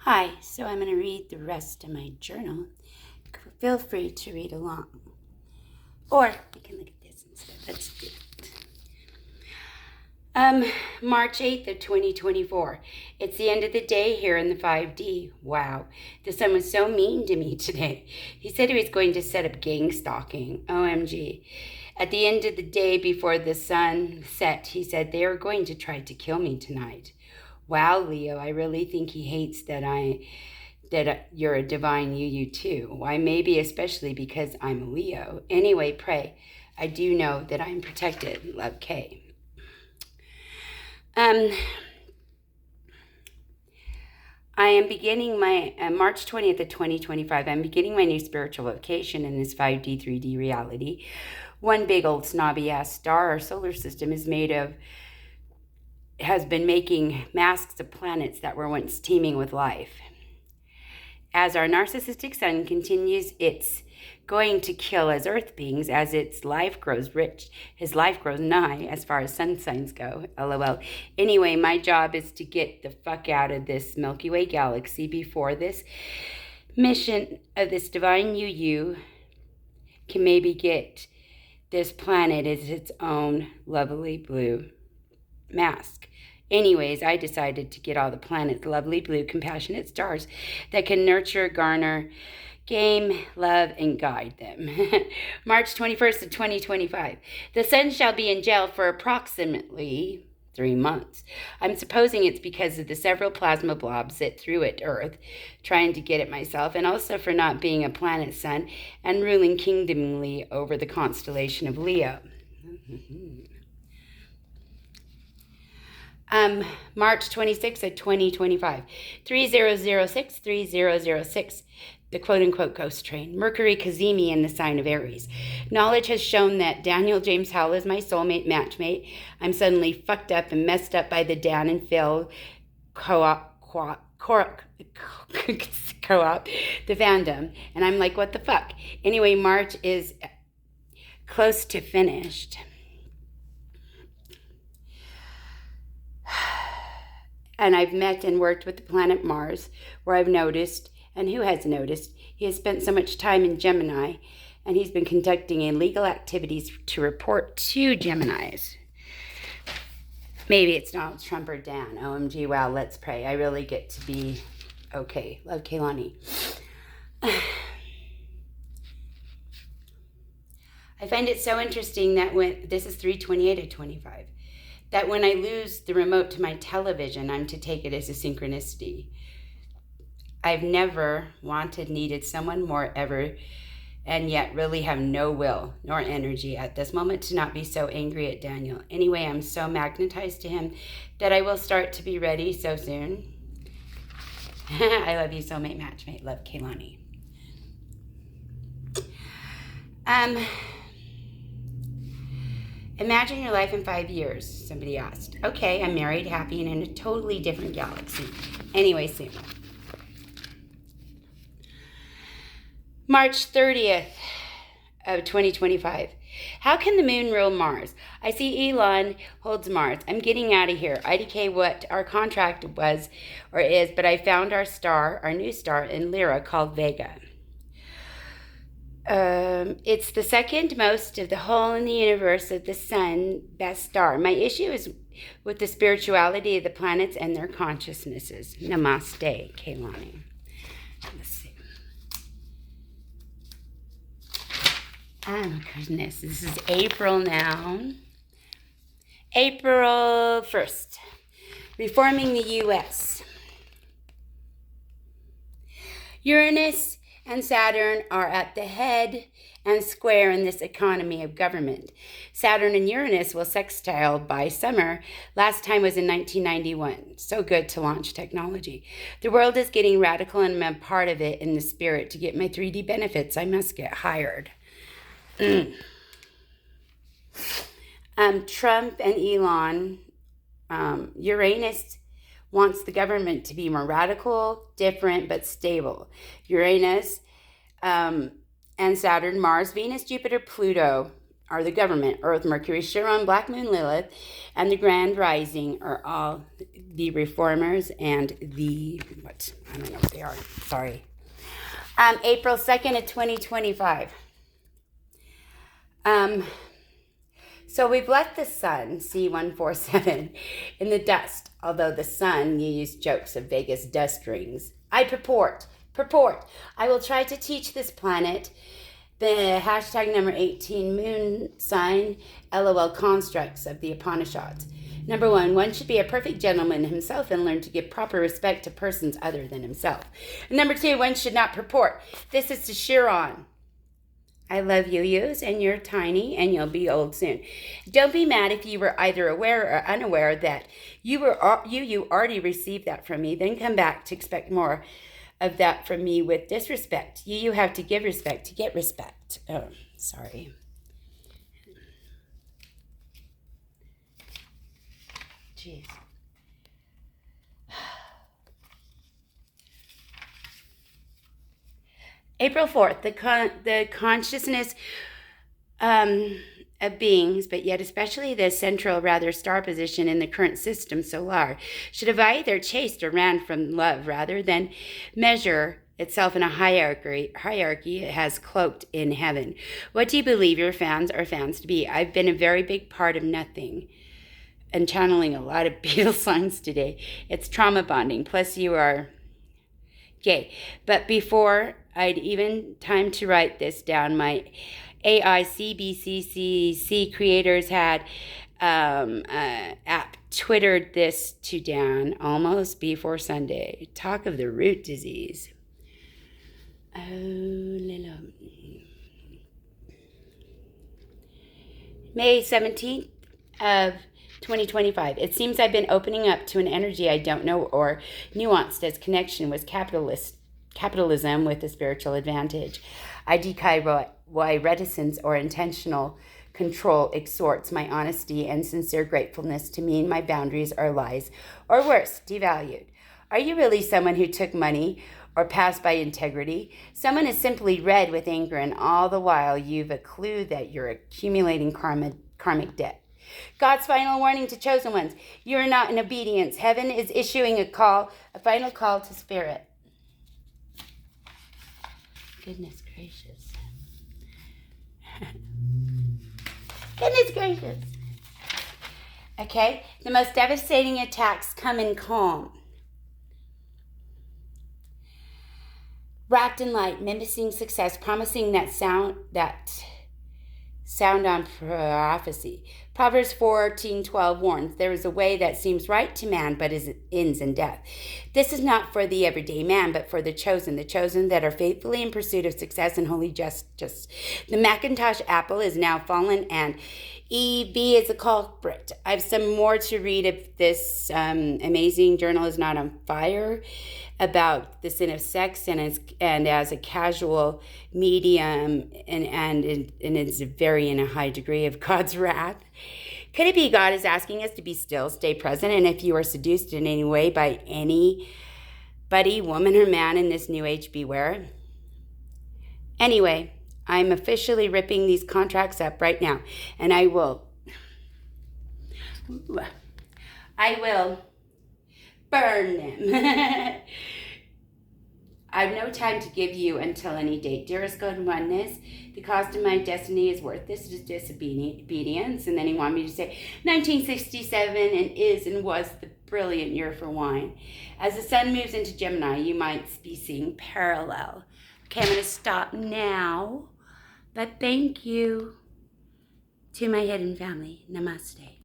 Hi, so I'm going to read the rest of my journal. Feel free to read along. Or we can look at this instead. Let's do it. March 8th of 2024. It's the end of the day here in the 5D. Wow, the son was so mean to me today. He said he was going to set up gang stalking. OMG. At the end of the day before the sun set, he said they are going to try to kill me tonight. Wow, Leo, I really think he hates that you're a divine you too. Why, maybe especially because I'm a Leo. Anyway, pray. I do know that I'm protected. Love, Kay. I am beginning my, March 20th of 2025, I'm beginning my new spiritual vocation in this 5D, 3D reality. One big old snobby ass star, our solar system is made of, has been making masks of planets that were once teeming with life. As our narcissistic sun continues, it's going to kill as earth beings as its life grows rich. His life grows nigh as far as sun signs go. LOL. Anyway, my job is to get the fuck out of this Milky Way galaxy before this mission of this divine UU can maybe get this planet as its own lovely blue mask. Anyways, I decided to get all the planets, lovely blue, compassionate stars that can nurture, garner, game, love, and guide them. March 21st of 2025. The sun shall be in jail for approximately 3 months. I'm supposing it's because of the several plasma blobs that threw at Earth, trying to get at myself, and also for not being a planet sun and ruling kingdomly over the constellation of Leo. March 26th of 2025, 3006, the quote-unquote ghost train, Mercury Cazimi in the sign of Aries. Knowledge has shown that Daniel James Howell is my soulmate matchmate. I'm suddenly fucked up and messed up by the Dan and Phil co-op, the fandom, and I'm like, what the fuck? Anyway, March is close to finished. And I've met and worked with the planet Mars, where I've noticed, and who has noticed, he has spent so much time in Gemini, and he's been conducting illegal activities to report to Geminis. Maybe it's Donald Trump or Dan. OMG, wow, let's pray. I really get to be okay. Love, Kaylani. I find it so interesting that when, this is 3/28 of 25, that when I lose the remote to my television, I'm to take it as a synchronicity. I've never wanted, needed someone more ever, and yet really have no will nor energy at this moment to not be so angry at Daniel. Anyway, I'm so magnetized to him that I will start to be ready so soon. I love you, soulmate, matchmate. Love, Kaylani. Imagine your life in 5 years, somebody asked. Okay, I'm married, happy, and in a totally different galaxy. Anyway, soon. March 30th of 2025. How can the moon rule Mars? I see Elon holds Mars. I'm getting out of here. IDK what our contract was or is, but I found our star, our new star in Lyra called Vega. It's the second most of the whole in the universe of the sun, best star. My issue is with the spirituality of the planets and their consciousnesses. Namaste, Kaylani. Let's see. Oh, goodness. This is April now. April 1st. Reforming the U.S. Uranus and Saturn are at the head and square in this economy of government. Saturn and Uranus will sextile by summer. Last time was in 1991. So good to launch technology. The world is getting radical and I'm a part of it in the spirit. To get my 3D benefits, I must get hired. Trump and Elon, Uranus wants the government to be more radical, different, but stable. Uranus and Saturn, Mars, Venus, Jupiter, Pluto are the government. Earth, Mercury, Chiron, Black Moon, Lilith, and the Grand Rising are all the reformers and the, what? I don't know what they are. Sorry. April 2nd of 2025. So we've left the sun, C147, in the dust. Although the sun, you use jokes of Vegas dust rings. I purport, I will try to teach this planet the hashtag number 18 moon sign LOL constructs of the Upanishads. Number one should be a perfect gentleman himself and learn to give proper respect to persons other than himself. And number two, one should not purport. This is to Chiron. I love you-yos, and you're tiny, and you'll be old soon. Don't be mad if you were either aware or unaware that you already received that from me. Then come back to expect more of that from me with disrespect. You have to give respect to get respect. Oh, sorry. Jeez. April 4th, the consciousness of beings, but yet especially the central, rather star position in the current system, solar, should have either chased or ran from love rather than measure itself in a hierarchy it has cloaked in heaven. What do you believe your fans are fans to be? I've been a very big part of nothing and channeling a lot of Beatles songs today. It's trauma bonding, plus you are gay. But before I'd even time to write this down, my AICBCCC creators had app twittered this to Dan almost before Sunday. Talk of the root disease. Oh, May 17th of 2025. It seems I've been opening up to an energy I don't know or nuanced as connection with capitalism with a spiritual advantage. I decry why reticence or intentional control extorts my honesty and sincere gratefulness to mean my boundaries are lies, or worse, devalued. Are you really someone who took money or passed by integrity? Someone is simply red with anger, and all the while you've a clue that you're accumulating karmic debt. God's final warning to chosen ones. You are not in obedience. Heaven is issuing a final call to spirit. Goodness gracious. Goodness gracious. Okay, the most devastating attacks come in calm. Wrapped in light, mimicking success, promising that sound on prophecy. Proverbs 14:12 warns, there is a way that seems right to man, but ends in death. This is not for the everyday man, but for the chosen that are faithfully in pursuit of success and holy justice. The Macintosh Apple is now fallen, and EB is a culprit. I have some more to read if this amazing journal is not on fire about the sin of sex and as a casual medium and it's very in a high degree of God's wrath. Could it be God is asking us to be still, stay present, and if you are seduced in any way by anybody, woman or man in this new age, beware? Anyway, I'm officially ripping these contracts up right now, and I will burn them. I've no time to give you until any date. Dearest God and oneness, the cost of my destiny is worth this disobedience. And then he wanted me to say 1967 and is and was the brilliant year for wine. As the sun moves into Gemini, you might be seeing parallel. Okay, I'm going to stop now. But thank you to my hidden family. Namaste.